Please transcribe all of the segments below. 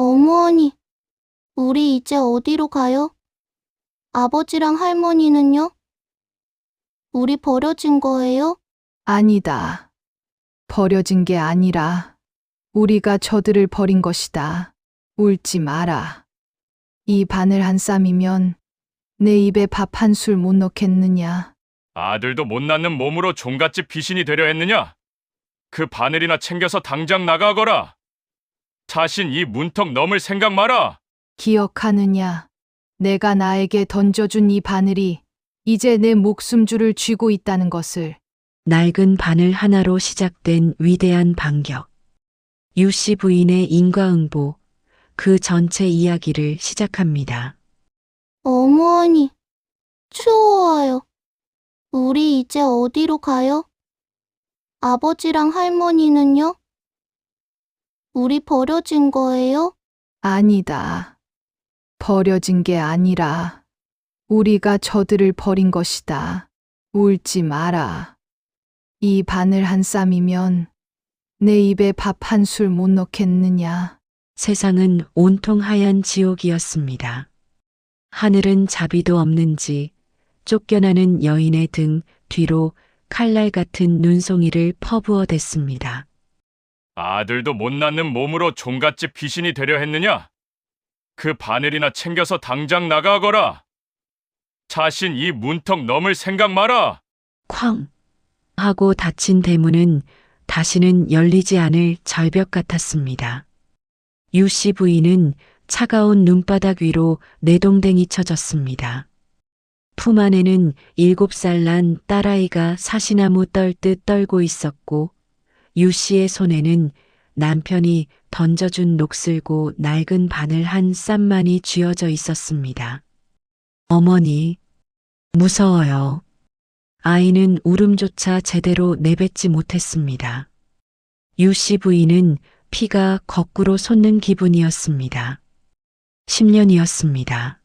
어머니, 우리 이제 어디로 가요? 아버지랑 할머니는요? 우리 버려진 거예요? 아니다. 버려진 게 아니라 우리가 저들을 버린 것이다. 울지 마라. 이 바늘 한 쌈이면 내 입에 밥 한 술 못 넣겠느냐. 아들도 못 낳는 몸으로 종갓집 귀신이 되려 했느냐? 그 바늘이나 챙겨서 당장 나가거라. 자신 이 문턱 넘을 생각 마라. 기억하느냐. 내가 나에게 던져준 이 바늘이 이제 내 목숨줄을 쥐고 있다는 것을. 낡은 바늘 하나로 시작된 위대한 반격. 유씨 부인의 인과응보, 그 전체 이야기를 시작합니다. 어머니, 추워요. 우리 이제 어디로 가요? 아버지랑 할머니는요? 우리 버려진 거예요? 아니다. 버려진 게 아니라 우리가 저들을 버린 것이다. 울지 마라. 이 바늘 한 쌈이면 내 입에 밥 한 술 못 넣겠느냐. 세상은 온통 하얀 지옥이었습니다. 하늘은 자비도 없는지 쫓겨나는 여인의 등 뒤로 칼날 같은 눈송이를 퍼부어댔습니다. 아들도 못 낳는 몸으로 종갓집 귀신이 되려 했느냐? 그 바늘이나 챙겨서 당장 나가거라. 자신 이 문턱 넘을 생각 마라. 쾅! 하고 닫힌 대문은 다시는 열리지 않을 절벽 같았습니다. 유씨 부인은 차가운 눈바닥 위로 내동댕이 쳐졌습니다. 품 안에는 7살 난 딸아이가 사시나무 떨듯 떨고 있었고 유씨의 손에는 남편이 던져준 녹슬고 낡은 바늘 한 쌈만이 쥐어져 있었습니다. 어머니, 무서워요. 아이는 울음조차 제대로 내뱉지 못했습니다. 유씨 부인은 피가 거꾸로 솟는 기분이었습니다. 10년이었습니다.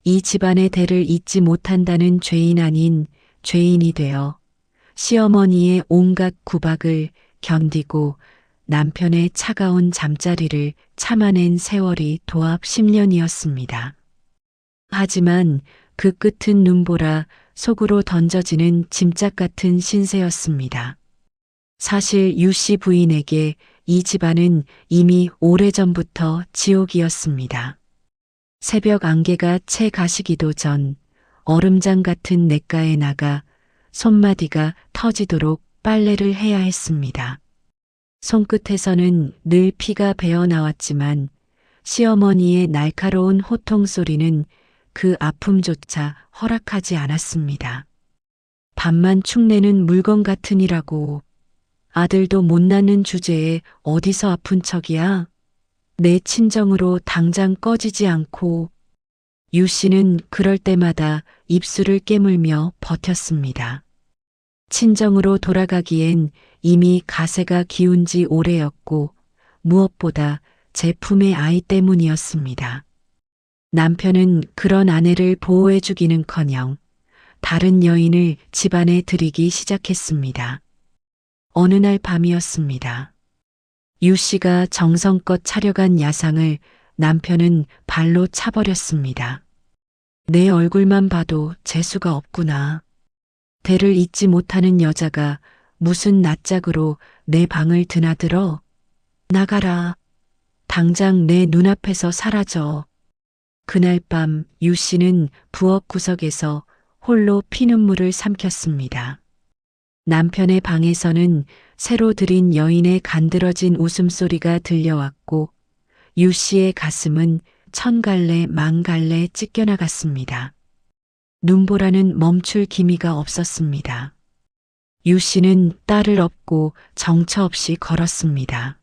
이 집안의 대를 잇지 못한다는 죄인 아닌 죄인이 되어 시어머니의 온갖 구박을 견디고 남편의 차가운 잠자리를 참아낸 세월이 도합 10년이었습니다. 하지만 그 끝은 눈보라 속으로 던져지는 짐짝 같은 신세였습니다. 사실 유씨 부인에게 이 집안은 이미 오래전부터 지옥이었습니다. 새벽 안개가 채 가시기도 전 얼음장 같은 냇가에 나가 손마디가 터지도록 빨래를 해야 했습니다. 손끝에서는 늘 피가 배어 나왔지만 시어머니의 날카로운 호통 소리는 그 아픔조차 허락하지 않았습니다. 밥만 축내는 물건 같으니라고. 아들도 못 낳는 주제에 어디서 아픈 척이야? 내 친정으로 당장 꺼지지 않고. 유 씨는 그럴 때마다 입술을 깨물며 버텼습니다. 친정으로 돌아가기엔 이미 가세가 기운 지 오래였고 무엇보다 제 품의 아이 때문이었습니다. 남편은 그런 아내를 보호해주기는커녕 다른 여인을 집안에 들이기 시작했습니다. 어느 날 밤이었습니다. 유 씨가 정성껏 차려간 야상을 남편은 발로 차버렸습니다. 내 얼굴만 봐도 재수가 없구나. 대를 잇지 못하는 여자가 무슨 낯짝으로 내 방을 드나들어? 나가라. 당장 내 눈앞에서 사라져. 그날 밤 유 씨는 부엌 구석에서 홀로 피눈물을 삼켰습니다. 남편의 방에서는 새로 들인 여인의 간드러진 웃음소리가 들려왔고 유 씨의 가슴은 천갈래 만갈래 찢겨나갔습니다. 눈보라는 멈출 기미가 없었습니다. 유 씨는 딸을 업고 정처 없이 걸었습니다.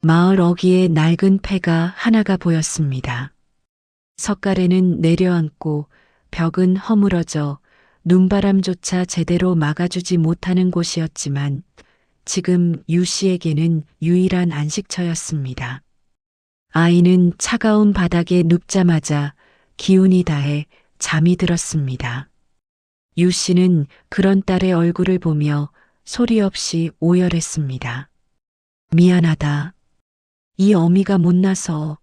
마을 어귀에 낡은 패가 하나가 보였습니다. 석가래는 내려앉고 벽은 허물어져 눈바람조차 제대로 막아주지 못하는 곳이었지만 지금 유 씨에게는 유일한 안식처였습니다. 아이는 차가운 바닥에 눕자마자 기운이 다해 잠이 들었습니다. 유 씨는 그런 딸의 얼굴을 보며 소리 없이 오열했습니다. 미안하다. 이 어미가 못나서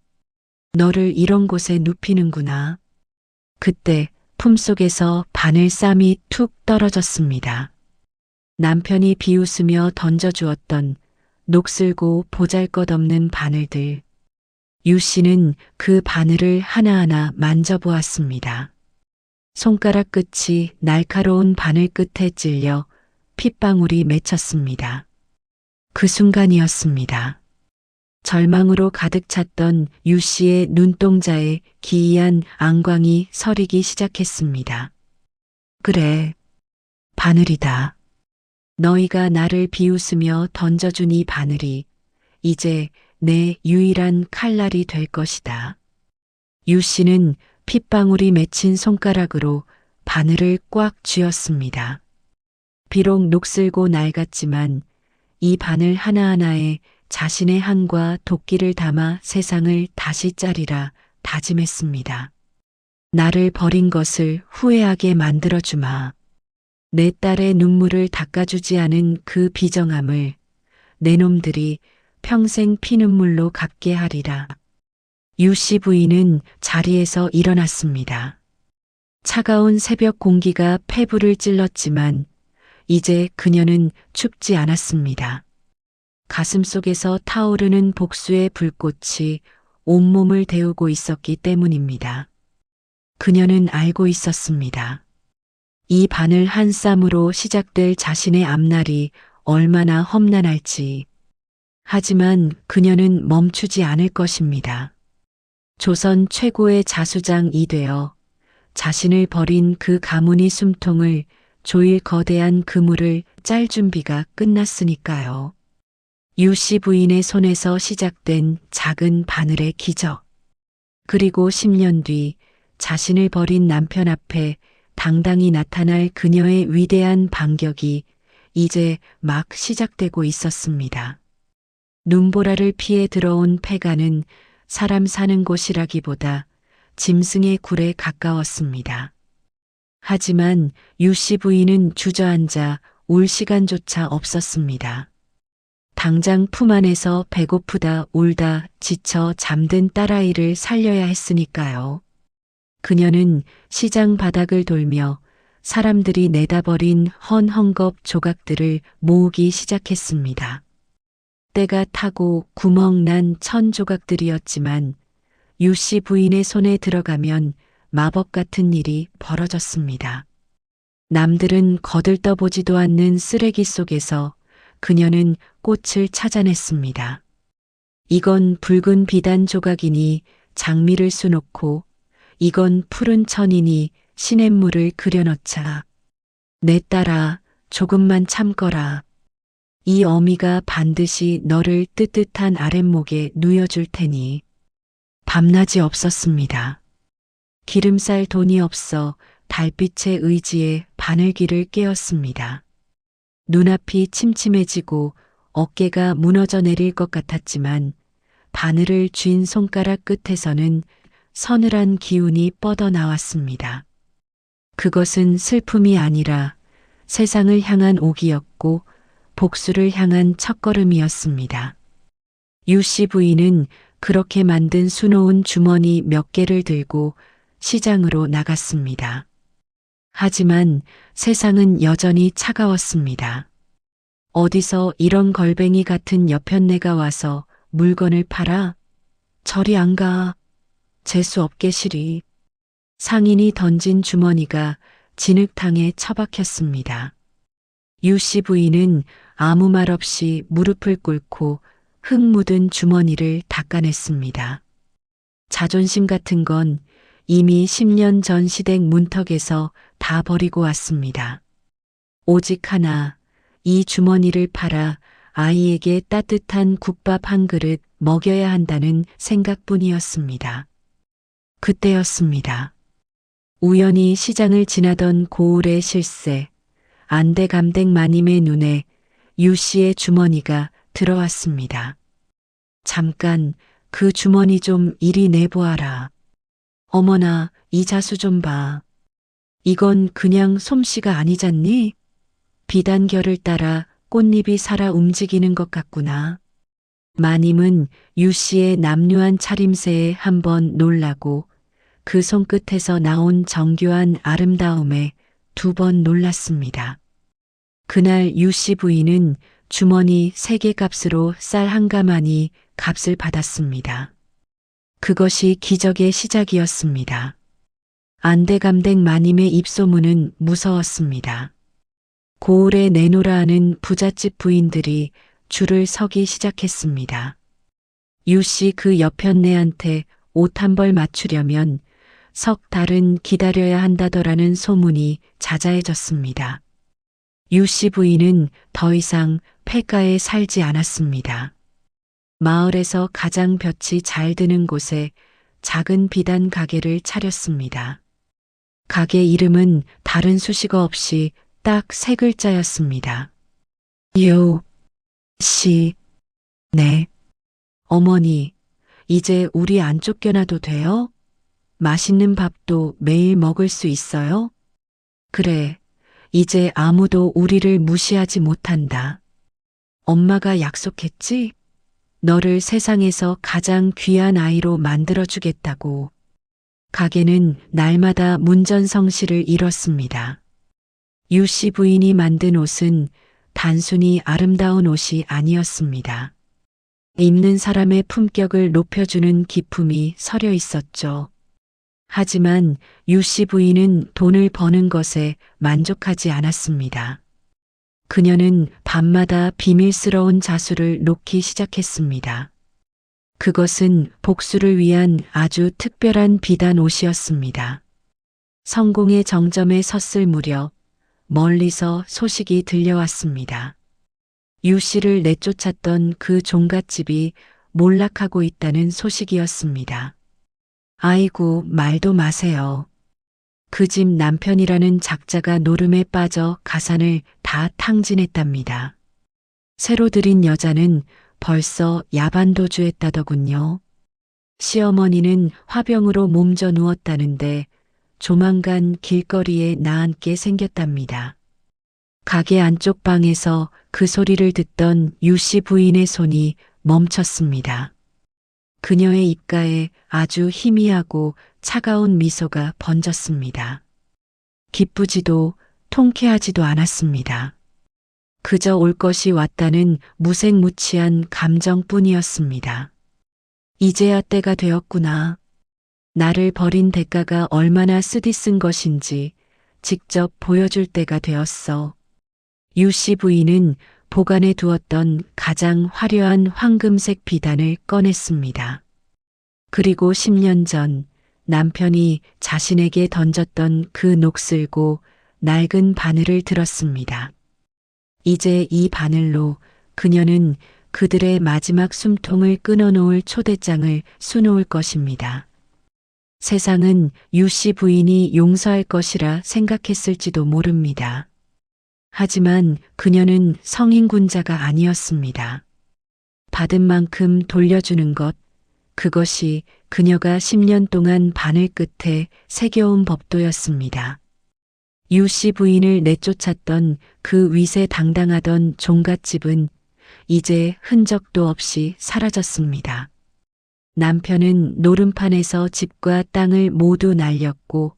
너를 이런 곳에 눕히는구나. 그때 품속에서 바늘쌈이 툭 떨어졌습니다. 남편이 비웃으며 던져주었던 녹슬고 보잘것없는 바늘들. 유 씨는 그 바늘을 하나하나 만져보았습니다. 손가락 끝이 날카로운 바늘 끝에 찔려 핏방울이 맺혔습니다. 그 순간이었습니다. 절망으로 가득 찼던 유 씨의 눈동자에 기이한 안광이 서리기 시작했습니다. 그래, 바늘이다. 너희가 나를 비웃으며 던져준 이 바늘이 이제 내 유일한 칼날이 될 것이다. 유 씨는 핏방울이 맺힌 손가락으로 바늘을 꽉 쥐었습니다. 비록 녹슬고 낡았지만 이 바늘 하나하나에 자신의 한과 도끼를 담아 세상을 다시 짜리라 다짐했습니다. 나를 버린 것을 후회하게 만들어주마. 내 딸의 눈물을 닦아주지 않은 그 비정함을 내 놈들이 평생 피눈물로 갚게 하리라. 유 씨 부인은 자리에서 일어났습니다. 차가운 새벽 공기가 폐부를 찔렀지만 이제 그녀는 춥지 않았습니다. 가슴속에서 타오르는 복수의 불꽃이 온몸을 데우고 있었기 때문입니다. 그녀는 알고 있었습니다. 이 바늘 한 쌈으로 시작될 자신의 앞날이 얼마나 험난할지. 하지만 그녀는 멈추지 않을 것입니다. 조선 최고의 자수장이 되어 자신을 버린 그 가문의 숨통을 조일 거대한 그물을 짤 준비가 끝났으니까요. 유 씨 부인의 손에서 시작된 작은 바늘의 기적. 그리고 10년 뒤 자신을 버린 남편 앞에 당당히 나타날 그녀의 위대한 반격이 이제 막 시작되고 있었습니다. 눈보라를 피해 들어온 폐가는 사람 사는 곳이라기보다 짐승의 굴에 가까웠습니다. 하지만 유 씨 부인은 주저앉아 울 시간조차 없었습니다. 당장 품 안에서 배고프다 울다 지쳐 잠든 딸아이를 살려야 했으니까요. 그녀는 시장 바닥을 돌며 사람들이 내다버린 헌헝겊 조각들을 모으기 시작했습니다. 때가 타고 구멍 난 천 조각들이었지만 유 씨 부인의 손에 들어가면 마법 같은 일이 벌어졌습니다. 남들은 거들떠보지도 않는 쓰레기 속에서 그녀는 꽃을 찾아냈습니다. 이건 붉은 비단 조각이니 장미를 수놓고 이건 푸른 천이니 시냇물을 그려넣자. 내 딸아, 조금만 참거라. 이 어미가 반드시 너를 뜨뜻한 아랫목에 누여줄 테니. 밤낮이 없었습니다. 기름쌀 돈이 없어 달빛의 의지에 바늘기를 깨었습니다. 눈앞이 침침해지고 어깨가 무너져 내릴 것 같았지만 바늘을 쥔 손가락 끝에서는 서늘한 기운이 뻗어나왔습니다. 그것은 슬픔이 아니라 세상을 향한 옥이었고 복수를 향한 첫걸음이었습니다. 유 씨 부인은 그렇게 만든 수놓은 주머니 몇 개를 들고 시장으로 나갔습니다. 하지만 세상은 여전히 차가웠습니다. 어디서 이런 걸뱅이 같은 여편네가 와서 물건을 팔아? 저리 안 가. 재수 없게 시리. 상인이 던진 주머니가 진흙탕에 처박혔습니다. 유 씨 부인은 아무 말 없이 무릎을 꿇고 흙 묻은 주머니를 닦아냈습니다. 자존심 같은 건 이미 10년 전 시댁 문턱에서 다 버리고 왔습니다. 오직 하나, 이 주머니를 팔아 아이에게 따뜻한 국밥 한 그릇 먹여야 한다는 생각뿐이었습니다. 그때였습니다. 우연히 시장을 지나던 고을의 실세, 안대감댁 마님의 눈에 유 씨의 주머니가 들어왔습니다. 잠깐 그 주머니 좀 이리 내보아라. 어머나, 이 자수 좀 봐. 이건 그냥 솜씨가 아니잖니? 비단결을 따라 꽃잎이 살아 움직이는 것 같구나. 마님은 유 씨의 남루한 차림새에 한번 놀라고 그 손끝에서 나온 정교한 아름다움에 두 번 놀랐습니다. 그날 유 씨 부인은 주머니 3개 값으로 쌀 한 가마니 값을 받았습니다. 그것이 기적의 시작이었습니다. 안대감댁 마님의 입소문은 무서웠습니다. 고을에 내놓으라 하는 부잣집 부인들이 줄을 서기 시작했습니다. 유 씨 그 여편네한테 옷 한 벌 맞추려면 석 달은 기다려야 한다더라는 소문이 자자해졌습니다. 유 씨 부인은 더 이상 폐가에 살지 않았습니다. 마을에서 가장 볕이 잘 드는 곳에 작은 비단 가게를 차렸습니다. 가게 이름은 다른 수식어 없이 딱 3글자였습니다. 유, 씨, 네. 어머니, 이제 우리 안 쫓겨나도 돼요? 맛있는 밥도 매일 먹을 수 있어요? 그래, 이제 아무도 우리를 무시하지 못한다. 엄마가 약속했지? 너를 세상에서 가장 귀한 아이로 만들어주겠다고. 가게는 날마다 문전성시를 이뤘습니다. 유 씨 부인이 만든 옷은 단순히 아름다운 옷이 아니었습니다. 입는 사람의 품격을 높여주는 기품이 서려 있었죠. 하지만 유 씨 부인은 돈을 버는 것에 만족하지 않았습니다. 그녀는 밤마다 비밀스러운 자수를 놓기 시작했습니다. 그것은 복수를 위한 아주 특별한 비단 옷이었습니다. 성공의 정점에 섰을 무렵 멀리서 소식이 들려왔습니다. 유 씨를 내쫓았던 그 종갓집이 몰락하고 있다는 소식이었습니다. 아이고, 말도 마세요. 그 집 남편이라는 작자가 노름에 빠져 가산을 다 탕진했답니다. 새로 들인 여자는 벌써 야반도주했다더군요. 시어머니는 화병으로 몸져 누웠다는데 조만간 길거리에 나앉게 생겼답니다. 가게 안쪽 방에서 그 소리를 듣던 유 씨 부인의 손이 멈췄습니다. 그녀의 입가에 아주 희미하고 차가운 미소가 번졌습니다. 기쁘지도 통쾌하지도 않았습니다. 그저 올 것이 왔다는 무색무취한 감정뿐이었습니다. 이제야 때가 되었구나. 나를 버린 대가가 얼마나 쓰디쓴 것인지 직접 보여줄 때가 되었어. 유 씨 부인은 보관해 두었던 가장 화려한 황금색 비단을 꺼냈습니다. 그리고 10년 전 남편이 자신에게 던졌던 그 녹슬고 낡은 바늘을 들었습니다. 이제 이 바늘로 그녀는 그들의 마지막 숨통을 끊어놓을 초대장을 수놓을 것입니다. 세상은 유 씨 부인이 용서할 것이라 생각했을지도 모릅니다. 하지만 그녀는 성인군자가 아니었습니다. 받은 만큼 돌려주는 것, 그것이 그녀가 10년 동안 바늘 끝에 새겨온 법도였습니다. 유 씨 부인을 내쫓았던 그 위세당당하던 종갓집은 이제 흔적도 없이 사라졌습니다. 남편은 노름판에서 집과 땅을 모두 날렸고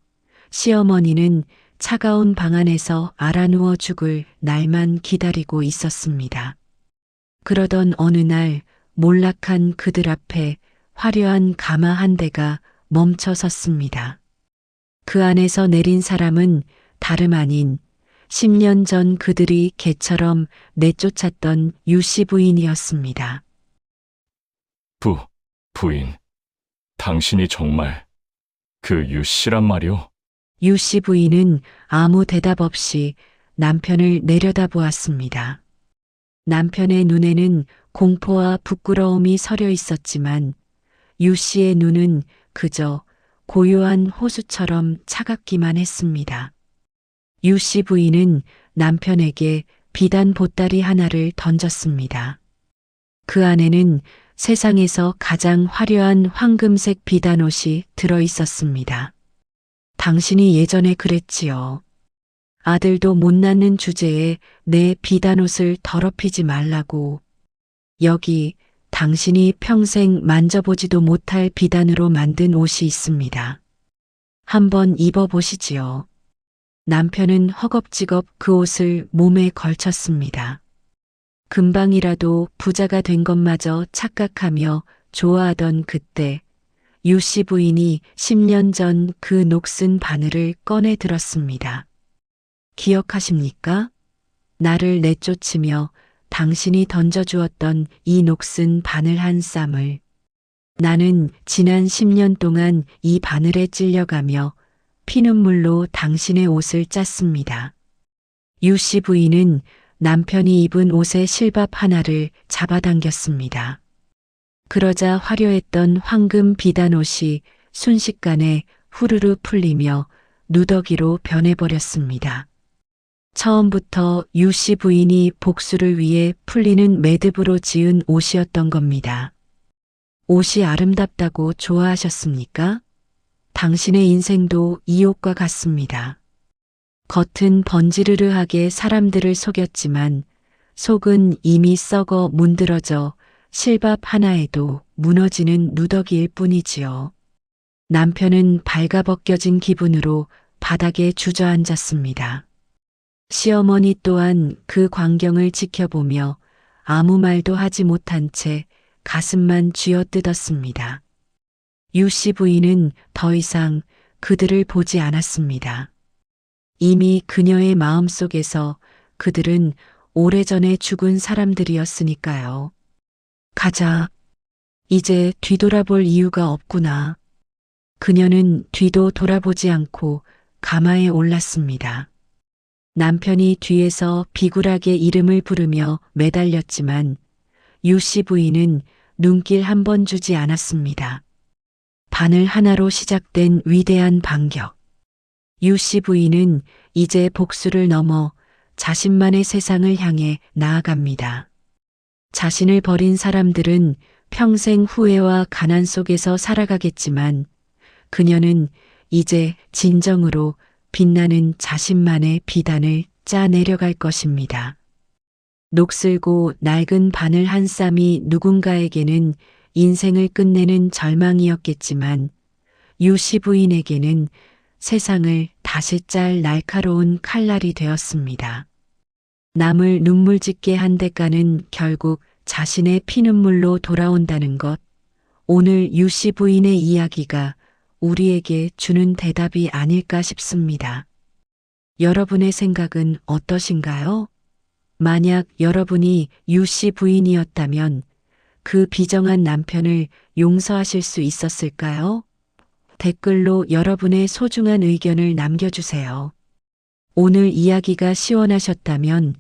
시어머니는 차가운 방 안에서 알아누워 죽을 날만 기다리고 있었습니다. 그러던 어느 날 몰락한 그들 앞에 화려한 가마 한 대가 멈춰 섰습니다. 그 안에서 내린 사람은 다름 아닌 10년 전 그들이 개처럼 내쫓았던 유 씨 부인이었습니다. 부인. 당신이 정말 그 유 씨란 말이오? 유 씨 부인은 아무 대답 없이 남편을 내려다보았습니다. 남편의 눈에는 공포와 부끄러움이 서려 있었지만 유 씨의 눈은 그저 고요한 호수처럼 차갑기만 했습니다. 유 씨 부인은 남편에게 비단 보따리 하나를 던졌습니다. 그 안에는 세상에서 가장 화려한 황금색 비단옷이 들어 있었습니다. 당신이 예전에 그랬지요. 아들도 못 낳는 주제에 내 비단옷을 더럽히지 말라고. 여기 당신이 평생 만져보지도 못할 비단으로 만든 옷이 있습니다. 한번 입어보시지요. 남편은 허겁지겁 그 옷을 몸에 걸쳤습니다. 금방이라도 부자가 된 것마저 착각하며 좋아하던 그때 유 씨 부인이 10년 전 그 녹슨 바늘을 꺼내 들었습니다. 기억하십니까? 나를 내쫓으며 당신이 던져주었던 이 녹슨 바늘 한 쌈을. 나는 지난 10년 동안 이 바늘에 찔려가며 피눈물로 당신의 옷을 짰습니다. 유 씨 부인은 남편이 입은 옷의 실밥 하나를 잡아당겼습니다. 그러자 화려했던 황금 비단 옷이 순식간에 후루루 풀리며 누더기로 변해버렸습니다. 처음부터 유 씨 부인이 복수를 위해 풀리는 매듭으로 지은 옷이었던 겁니다. 옷이 아름답다고 좋아하셨습니까? 당신의 인생도 이 옷과 같습니다. 겉은 번지르르하게 사람들을 속였지만 속은 이미 썩어 문드러져 실밥 하나에도 무너지는 누더기일 뿐이지요. 남편은 발가벗겨진 기분으로 바닥에 주저앉았습니다. 시어머니 또한 그 광경을 지켜보며 아무 말도 하지 못한 채 가슴만 쥐어뜯었습니다. 유 씨 부인은 더 이상 그들을 보지 않았습니다. 이미 그녀의 마음속에서 그들은 오래전에 죽은 사람들이었으니까요. 가자. 이제 뒤돌아볼 이유가 없구나. 그녀는 뒤도 돌아보지 않고 가마에 올랐습니다. 남편이 뒤에서 비굴하게 이름을 부르며 매달렸지만 유 씨 부인은 눈길 한 번 주지 않았습니다. 바늘 하나로 시작된 위대한 반격. 유 씨 부인은 이제 복수를 넘어 자신만의 세상을 향해 나아갑니다. 자신을 버린 사람들은 평생 후회와 가난 속에서 살아가겠지만 그녀는 이제 진정으로 빛나는 자신만의 비단을 짜 내려갈 것입니다. 녹슬고 낡은 바늘 한 쌈이 누군가에게는 인생을 끝내는 절망이었겠지만 유 씨 부인에게는 세상을 다시 짤 날카로운 칼날이 되었습니다. 남을 눈물 짓게 한 대가는 결국 자신의 피눈물로 돌아온다는 것. 오늘 유 씨 부인의 이야기가 우리에게 주는 대답이 아닐까 싶습니다. 여러분의 생각은 어떠신가요? 만약 여러분이 유 씨 부인이었다면 그 비정한 남편을 용서하실 수 있었을까요? 댓글로 여러분의 소중한 의견을 남겨주세요. 오늘 이야기가 시원하셨다면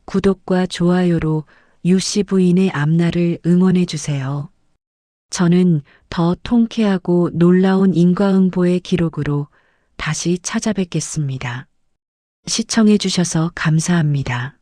구독과 좋아요로 유 씨 부인의 앞날을 응원해주세요. 저는 더 통쾌하고 놀라운 인과응보의 기록으로 다시 찾아뵙겠습니다. 시청해주셔서 감사합니다.